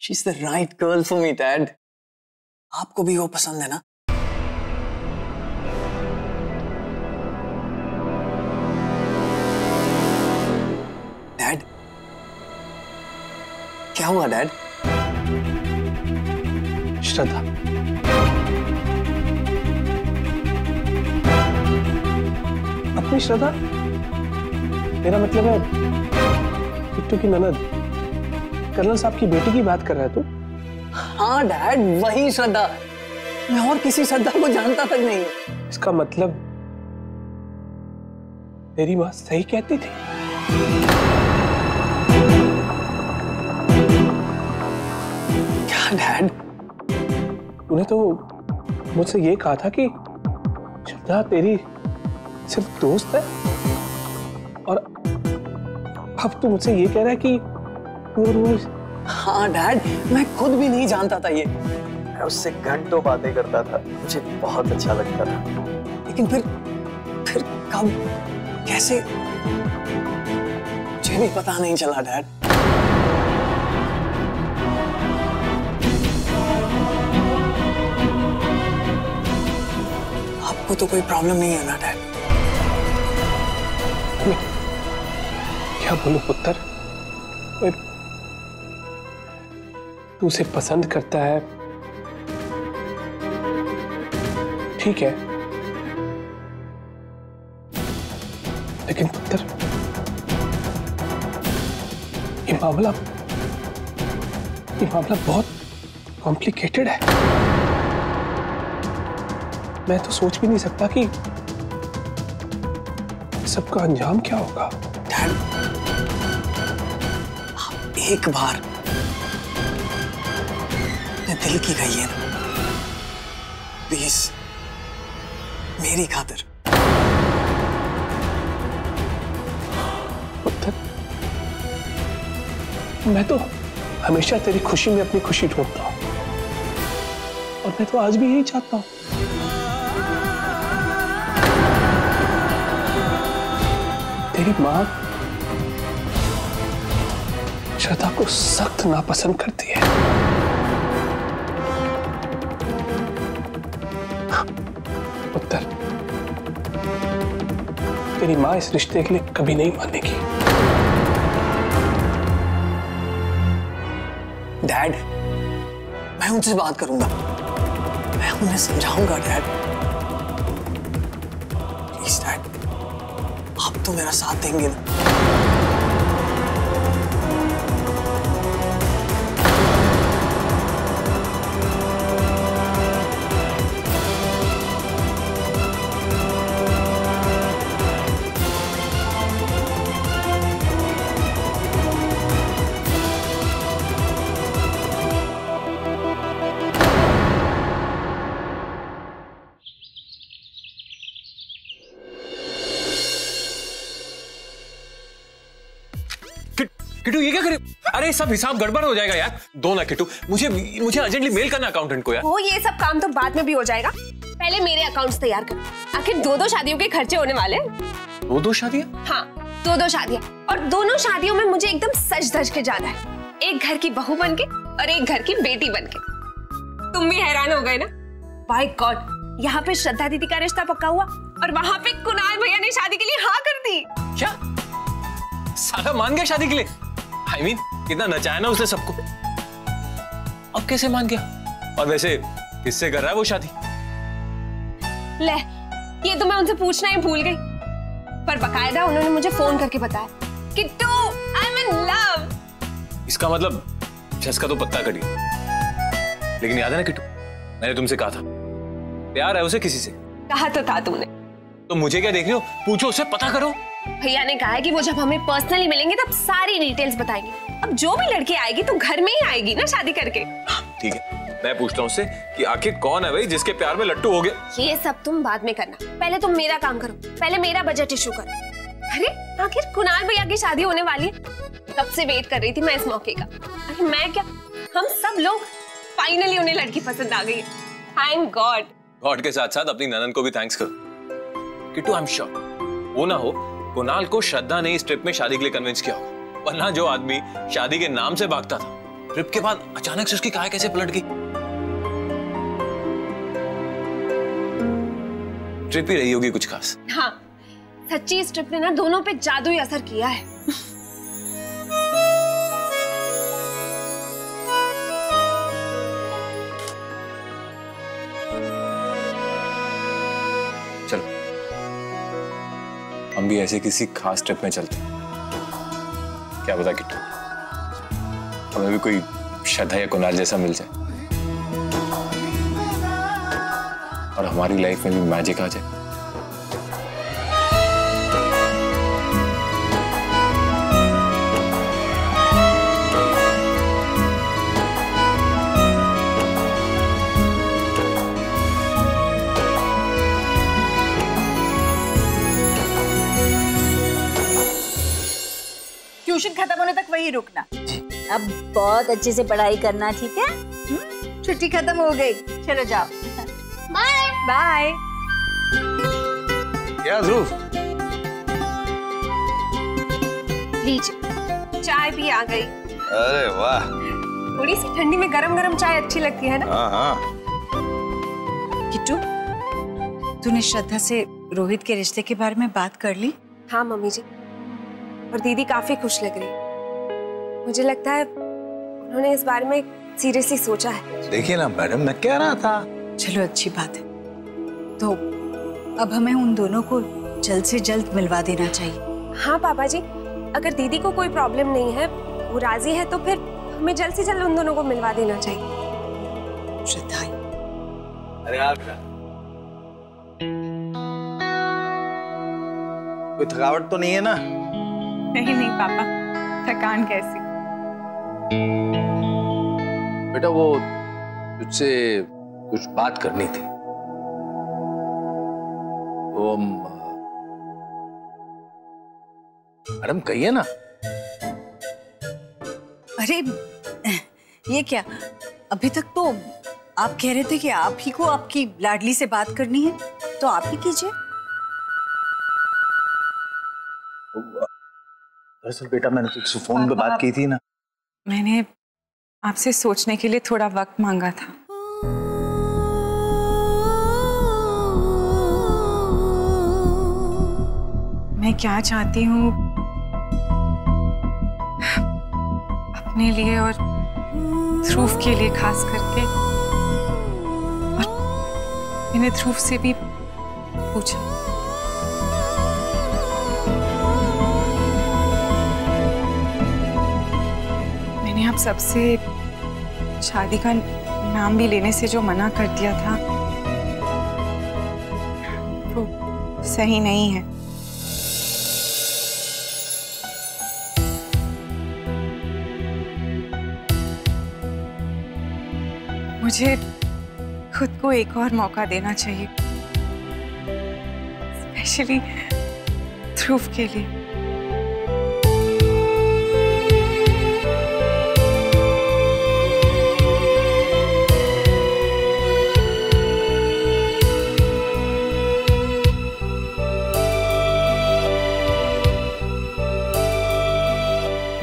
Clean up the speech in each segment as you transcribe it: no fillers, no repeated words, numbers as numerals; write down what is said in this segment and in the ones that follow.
She's the right girl for me, Dad. आपको भी वो पसंद है ना? Dad, क्या हुआ Dad? श्रद्धा, अपनी श्रद्धा? मेरा मतलब है किट्टू की ननद, कर्नल साहब की बेटी की बात कर रहा है तू? हाँ डैड, वही श्रद्धा। मैं और किसी श्रद्धा को जानता तक नहीं। इसका मतलब तेरी माँ सही कहती थी? क्या डैड? तूने तो मुझसे ये कहा था कि श्रद्धा तेरी सिर्फ दोस्त है, और अब तू मुझसे ये कह रहा है कि तू... हाँ डैड, मैं खुद भी नहीं जानता था ये। मैं उससे घंटों बातें करता था, मुझे बहुत अच्छा लगता था, लेकिन फिर कब, कैसे, मुझे भी पता नहीं चला डैड। आपको तो कोई प्रॉब्लम नहीं है ना डैड? क्या बोलूं पुत्र, तू उसे पसंद करता है, ठीक है, लेकिन पुत्र ये मामला बहुत कॉम्प्लिकेटेड है। मैं तो सोच भी नहीं सकता कि सबका अंजाम क्या होगा। डैड, आप एक बार दिल की गई है ना, प्लीज मेरी खातिर। पुत्र, मैं तो हमेशा तेरी खुशी में अपनी खुशी ढूंढता हूं, और मैं तो आज भी यही चाहता हूं। तेरी मां श्रद्धा को सख्त नापसंद करती है। पुत्र, तेरी मां इस रिश्ते के लिए कभी नहीं मानेगी। डैड, मैं उनसे बात करूंगा, मैं उन्हें समझाऊंगा डैड। प्लीज डैड, आप तो मेरा साथ देंगे ना? किट्टू ये क्या करे? अरे सब हिसाब गड़बड़ हो जाएगा यार। दो ना किट्टू, मुझे अर्जेंटली मेल करना अकाउंटेंट को यार। वो ये सब काम तो बाद में भी हो जाएगा, पहले मेरे अकाउंट्स तैयार कर। आखिर दो शादियों के खर्चे होने वाले। दो शादियां? हाँ, दो शादियां, और दोनों शादियों में मुझे एकदम सज धज के जाना है, एक घर की बहू बनके और एक घर की बेटी बनके। तुम भी हैरान हो गए ना? बाय गॉड, यहाँ पे श्रद्धा दीदी का रिश्ता पक्का हुआ और वहाँ पे कुणाल भैया ने शादी के लिए हाँ कर दी। क्या साला मान गया शादी के लिए? I mean, कितना नचाया ना उसने सबको। अब कैसे मान गया? और वैसे किससे कर रहा है वो शादी? ले, ये तो मैं उनसे पूछना ही भूल गई, पर बकायदा उन्होंने मुझे फोन करके बताया, किट्टू, I'm in love। इसका मतलब झसका तो पत्ता कटी। लेकिन याद है ना किट्टू, मैंने तुमसे कहा था प्यार है उसे किसी से। कहा तो था तुमने। तो मुझे क्या देख रहे हो? पूछो उससे, पता करो। भैया ने कहा है कि वो जब हमें पर्सनली मिलेंगे तब सारी डिटेल्स बताएंगे। अब जो भी लड़की आएगी तो घर में ही आएगी ना शादी करके। ठीक है, मैं पूछता हूँ उससे कि आखिर कौन है भाई जिसके प्यार में लट्टू हो गया। ये सब तुम बाद में करना, पहले तुम मेरा काम करो, पहले मेरा बजट इशू करो। अरे आखिर कुणाल भैया की शादी होने वाली है, कब से वेट कर रही थी मैं इस मौके का। अरे मैं क्या, हम सब लोग फाइनली उन्हें लड़की पसंद आ गई है। Thank God. गॉड के साथ साथ अपनी ननन को भी थैंक्स करो। किट्टू, आई एम श्योर वो ना हो कुणाल को श्रद्धा ने इस ट्रिप में शादी के लिए कन्विंस किया होगा, वरना जो आदमी शादी के नाम से भागता था ट्रिप के बाद अचानक से उसकी काया कैसे पलट गई? ट्रिप ही रही होगी कुछ खास। हाँ, सच्ची इस ट्रिप ने ना दोनों पे जादुई असर किया है। चलो हम भी ऐसे किसी खास ट्रिप में चलते हैं। क्या पता किट्टू हमें भी कोई श्रद्धा या कुणाल जैसा मिल जाए और हमारी लाइफ में भी मैजिक आ जाए। ट्यूशन खत्म होने तक वही रुकना। अब बहुत अच्छे से पढ़ाई करना, ठीक है? छुट्टी खत्म हो गई, चलो जाओ। Bye bye. क्या ध्रुव? लीजिए चाय भी आ गई। अरे वाह, थोड़ी सी ठंडी में गरम गरम चाय अच्छी लगती है ना? हाँ हाँ। किट्टू, तूने श्रद्धा से रोहित के रिश्ते के बारे में बात कर ली? हाँ मम्मी जी, और दीदी काफी खुश लग रही है। मुझे लगता है उन्होंने इस बारे में सीरियसली सोचा है। देखिए ना मैडम, मैं कह रहा था। चलो अच्छी बात है। तो अब हमें उन दोनों को जल्द से जल्द मिलवा देना चाहिए। हाँ पापा जी, अगर दीदी को कोई प्रॉब्लम नहीं है, वो राजी है, तो फिर हमें जल्द से जल्द उन दोनों को मिलवा देना चाहिए। श्रद्धा, अरे आप कोई थकावट तो नहीं है ना? नहीं नहीं पापा, थकान कैसी। बेटा वो तुझसे कुछ बात करनी थी। तो मैडम कहिए ना। अरे ये क्या, अभी तक तो आप कह रहे थे कि आप ही को आपकी लाडली से बात करनी है, तो आप ही कीजिए। दरअसल बेटा मैंने तुझसे फोन पे बात की थी ना। मैंने आपसे सोचने के लिए थोड़ा वक्त मांगा था। मैं क्या चाहती हूँ अपने लिए और ध्रुव के लिए खास करके, और मैंने ध्रुव से भी पूछा। मैंने आप सबसे शादी का नाम भी लेने से जो मना कर दिया था वो सही नहीं है। मुझे खुद को एक और मौका देना चाहिए, स्पेशली ध्रुव के लिए।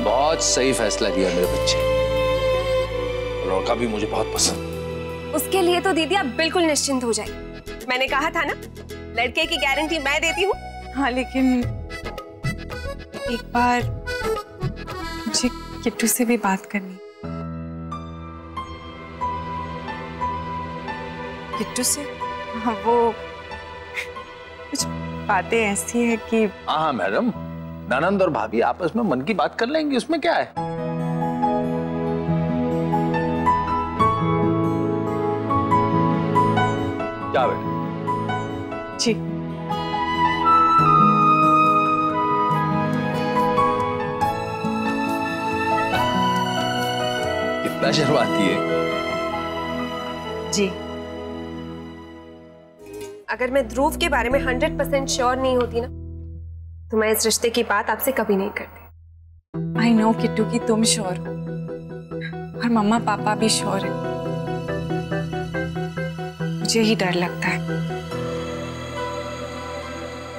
बहुत सही फैसला लिया मेरे बच्चे, लड़का भी मुझे बहुत पसंद। उसके लिए तो दीदी आप बिल्कुल निश्चिंत हो जाइए। मैंने कहा था ना, लड़के की गारंटी मैं देती हूँ। हाँ लेकिन एक बार मुझे किट्टू से भी बात करनी। किट्टू से? हाँ, वो कुछ बातें ऐसी है कि। हाँ मैडम, ननंद और भाभी आपस में मन की बात कर लेंगे, उसमें क्या है। क्या बेटा? जी कितना शर्माती है। जी, अगर मैं ध्रुव के बारे में 100% श्योर नहीं होती ना, तो मैं इस रिश्ते की बात आपसे कभी नहीं करती। आई नो किट्टू कि तुम श्योर हो और मम्मा पापा भी श्योर है। मुझे ही डर लगता है।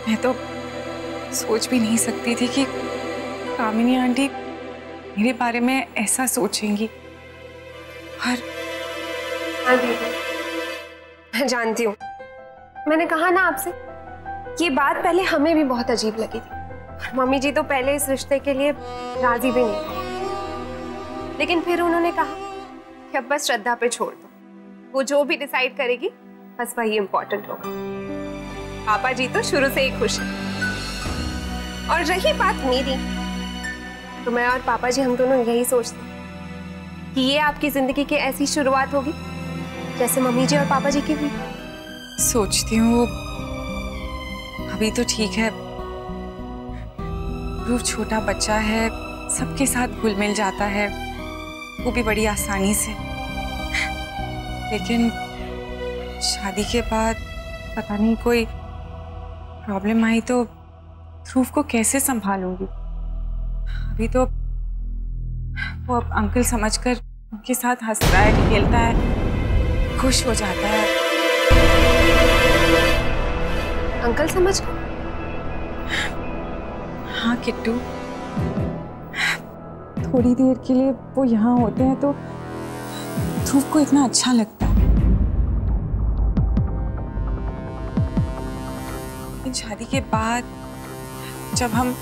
मैं तो सोच भी नहीं सकती थी कि कामिनी आंटी मेरे बारे में ऐसा सोचेंगी। पर हाँ दीदी, मैं जानती हूँ। मैंने कहा ना आपसे, ये बात पहले हमें भी बहुत अजीब लगी थी। और मम्मी जी तो पहले इस रिश्ते के लिए राजी भी नहीं थी, लेकिन फिर उन्होंने कहा कि अब बस श्रद्धा पे छोड़ दो, वो जो भी डिसाइड करेगी बस वही इम्पोर्टेंट होगा। पापा जी तो शुरू से ही खुश हैं। और रही बात मेरी, तो मैं और पापा जी हम दोनों यही सोचते हैं कि ये आपकी जिंदगी की ऐसी शुरुआत होगी जैसे मम्मी जी और पापा जी की हुई। सोचती हूँ अभी तो ठीक है, ध्रुव छोटा बच्चा है, सबके साथ घुल मिल जाता है, वो भी बड़ी आसानी से। लेकिन शादी के बाद पता नहीं कोई प्रॉब्लम आई तो ध्रुव को कैसे संभालूंगी। अभी तो वो अब अंकल समझकर उनके साथ हंसता है, खेलता है, खुश हो जाता है। अंकल समझ गए? हाँ किट्टू, थोड़ी देर के लिए वो यहाँ होते हैं तो ध्रुव को इतना अच्छा लगता है। लेकिन शादी के बाद जब हम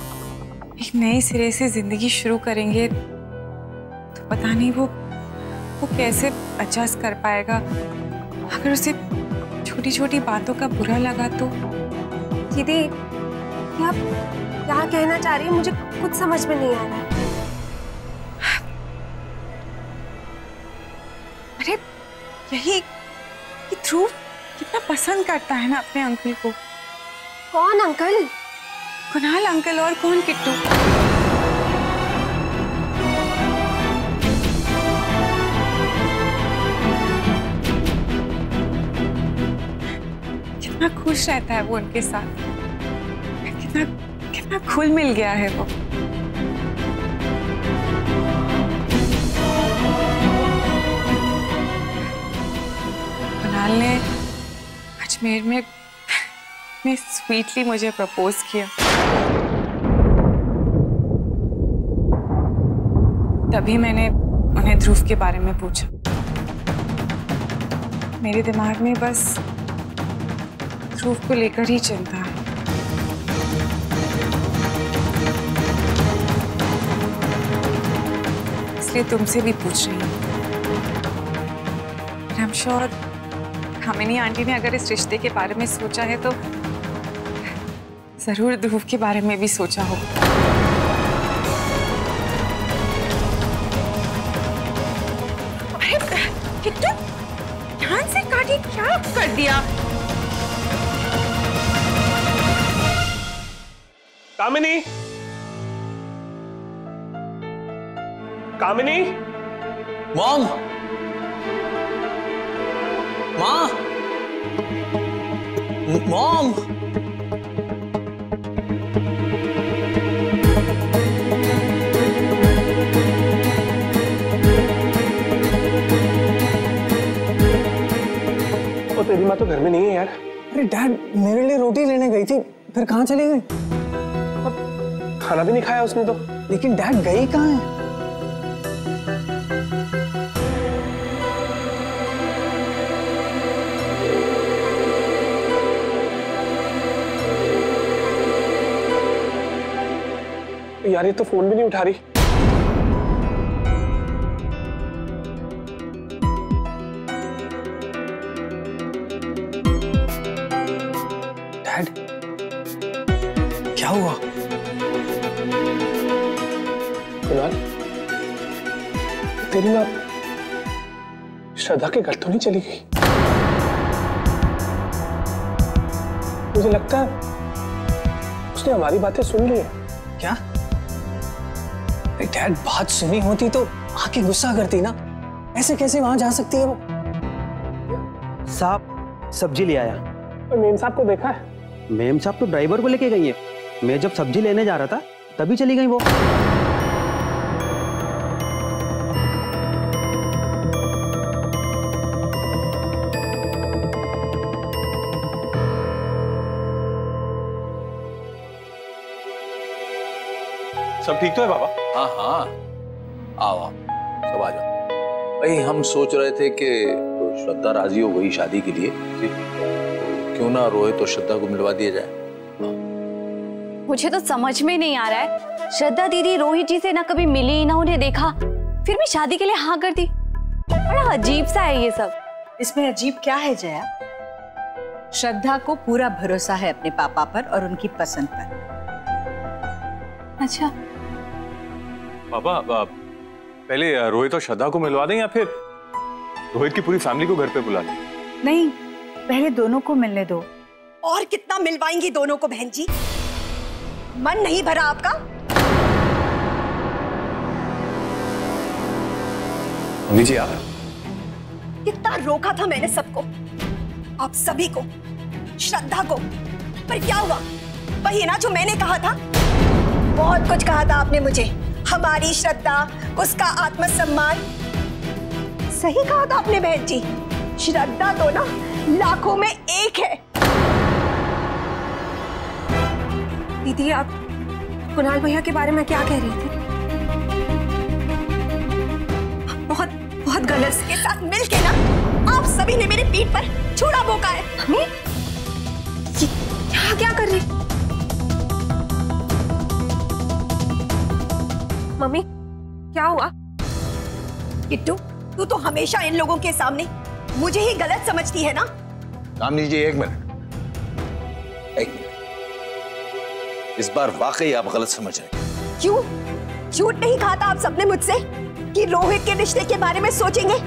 एक नए सिरे से जिंदगी शुरू करेंगे तो पता नहीं वो कैसे एडजस्ट कर पाएगा। अगर उसे छोटी छोटी बातों का बुरा लगा तो। दीदी, ये आप क्या कहना चाह रही है, मुझे कुछ समझ में नहीं आ रहा है। अरे यही कि ध्रुव कितना पसंद करता है ना अपने अंकल को। कौन अंकल? कुणाल अंकल, और कौन किट्टू। कितना खुश रहता है वो उनके साथ, कितना घुल मिल गया है वो। कुणाल ने अजमेर में स्वीटली मुझे प्रपोज किया। तभी मैंने उन्हें ध्रुव के बारे में पूछा। मेरे दिमाग में बस ध्रुव को लेकर ही चिंता है। इसलिए तुमसे भी पूछ रही हूँ। I am sure Kamini aunty ने अगर इस रिश्ते के बारे में सोचा है तो जरूर ध्रुव के बारे में भी सोचा होगा। अरे किट्टू, ध्यान से काटी, क्या कर दिया? कामिनी, कामिनी, मॉम, माँ, मॉम। और तेरी माँ तो घर में नहीं है यार। अरे डैड, मेरे लिए रोटी लेने गई थी, फिर कहाँ चली गई? खाना भी नहीं खाया उसने तो। लेकिन डैड गई कहाँ है? यार ये तो फोन भी नहीं उठा रही। डैड, क्या हुआ? कुणाल, तेरी माँ श्रद्धा के घर तो नहीं चली गई? मुझे लगता है उसने हमारी बातें सुन ली है। क्या? अरे डैड, बात सुनी होती तो आके गुस्सा करती ना। ऐसे कैसे वहां जा सकती है वो? साहब, सब्जी ले आया। और मेम साहब को देखा है? मेम साहब तो ड्राइवर को लेके गई है। मैं जब सब्जी लेने जा रहा था तभी चली गई वो। सब ठीक तो है पापा? हाँ हाँ, आओ आओ, सब आ जाओ, भाई हम सोच रहे थे कि श्रद्धा राजी हो गई शादी के लिए, क्यों ना रोहित और श्रद्धा को मिलवा दिया जाए। मुझे तो समझ में नहीं आ रहा है, श्रद्धा दीदी रोहित जी से ना कभी मिली ना उन्हें देखा, फिर भी शादी के लिए हाँ कर दी। बड़ा अजीब सा है ये सब। इसमें अजीब क्या है जया? श्रद्धा को पूरा भरोसा है अपने पापा पर और उनकी पसंद पर। अच्छा पापा, पहले रोहित और श्रद्धा को मिलवा दें या फिर रोहित की पूरी फैमिली को घर पे बुला लें? नहीं, पहले दोनों को मिलने दो। और कितना मिलवाएंगी दोनों को बहन जी? मन नहीं भरा आपका? मम्मी जी आप कितना रोका था मैंने सबको, आप सभी को, श्रद्धा को, पर क्या हुआ? वही ना जो मैंने कहा था। बहुत कुछ कहा था आपने मुझे, हमारी श्रद्धा, उसका आत्मसम्मान। सही कहा था आपने बहन जी, श्रद्धा तो ना लाखों में एक है। दीदी आप कुणाल भैया के बारे में क्या कह रही थी? बहुत बहुत गलत। के साथ मिलके ना आप सभी ने मेरे पीठ पर छुरा बोका है। ये क्या कर रही? मम्मी क्या हुआ? किट्टू, तू तो हमेशा इन लोगों के सामने मुझे ही गलत समझती है ना? कामनी जी एक मिनट, इस बार वाकई आप गलत समझ रहे हैं। क्यों? झूठ नहीं कहा था आप सबने मुझसे कि रोहित के रिश्ते के बारे में सोचेंगे,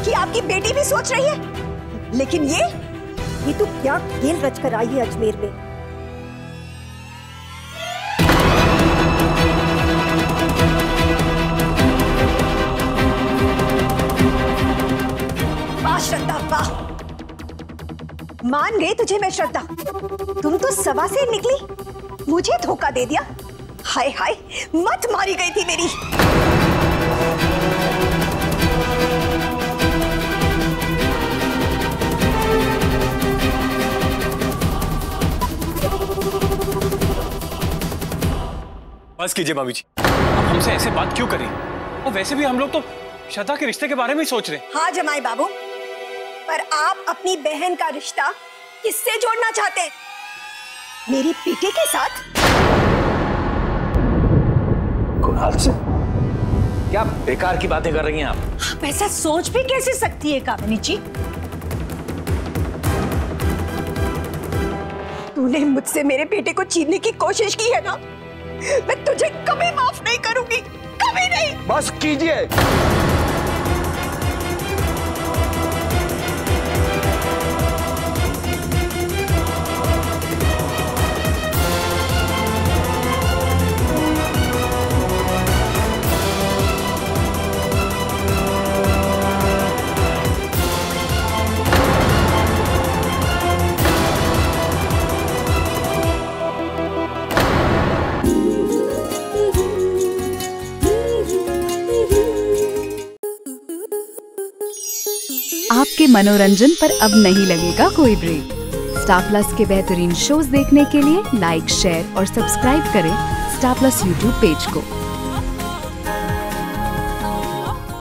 कि आपकी बेटी भी सोच रही है। लेकिन ये तू क्या खेल रच कर आई है अजमेर में? वाह श्रद्धा वाह, मान गई तुझे मैं श्रद्धा। तुम तो सवा से निकली, मुझे धोखा दे दिया। हाय हाय, मत मारी गई थी मेरी। बस कीजिए भाभी जी, आप हमसे ऐसे बात क्यों करें? और वैसे भी हम लोग तो श्रद्धा के रिश्ते के बारे में ही सोच रहे हैं। हाँ जमाई बाबू, पर आप अपनी बहन का रिश्ता किससे जोड़ना चाहते हैं? मेरी बेटे के साथ? कुणाल से? क्या बेकार की बातें कर रही हैं आप? आप ऐसा सोच भी कैसे सकती है कामिनी जी? तूने मुझसे मेरे बेटे को छीनने की कोशिश की है ना, मैं तुझे कभी माफ नहीं करूंगी, कभी नहीं। बस कीजिए। आपके मनोरंजन पर अब नहीं लगेगा कोई ब्रेक। स्टार प्लस के बेहतरीन शोज देखने के लिए लाइक, शेयर और सब्सक्राइब करें स्टार प्लस यूट्यूब पेज को।